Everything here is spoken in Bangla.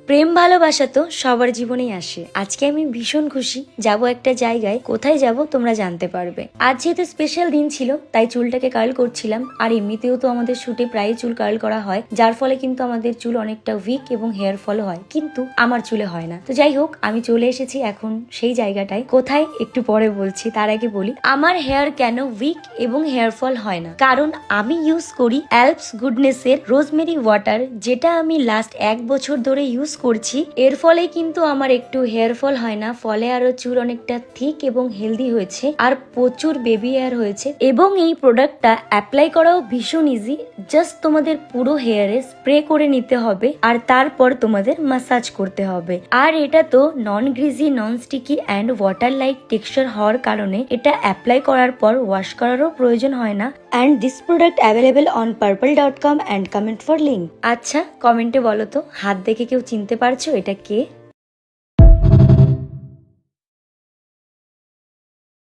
প্রেম ভালোবাসা তো সবার জীবনেই আসে। আজকে আমি ভীষণ খুশি, যাব একটা জায়গায়। কোথায় যাব তোমরা জানতে পারবে। আজ যেহেতু স্পেশাল দিন ছিল, তাই চুলটাকে কার্ল করছিলাম। আর এমনিতেও তো আমাদের শুটে প্রায় চুল কার্ল করা হয়, যার ফলে কিন্তু আমাদের চুল অনেকটা উইক এবং হেয়ার ফল হয়, কিন্তু আমার চুলে হয় না। তো যাই হোক, আমি চলে এসেছি এখন সেই জায়গাটায়। কোথায় একটু পরে বলছি, তার আগে বলি আমার হেয়ার কেন উইক এবং হেয়ার ফল হয় না। কারণ আমি ইউজ করি অ্যালপস গুডনেস এর রোজমেরি ওয়াটার, যেটা আমি লাস্ট 1 বছর ধরে ইউজ করছি। এর ফলে কিন্তু আমার একটু হেয়ার ফল হয় না, ফলে আরো চুল অনেকটা থিক এবং হেলদি হয়েছে, আর প্রচুর বেবি হেয়ার হয়েছে। এবং এই প্রোডাক্টটা অ্যাপ্লাই করাও ভীষণ ইজি। জাস্ট তোমাদের পুরো হেয়ারে স্প্রে করে নিতে হবে, আর তারপর তোমাদের মাসাজ করতে হবে। আর এটা তো non greasy, non sticky and water like texture হওয়ার কারণে এটা অ্যাপ্লাই করার পর ওয়াশ করারও প্রয়োজন হয় না। And this product available on purple.com and comment for link. আচ্ছা, কমেন্টে বলো তো, হাত দেখে কেউ চিনতে পারছো এটা কে?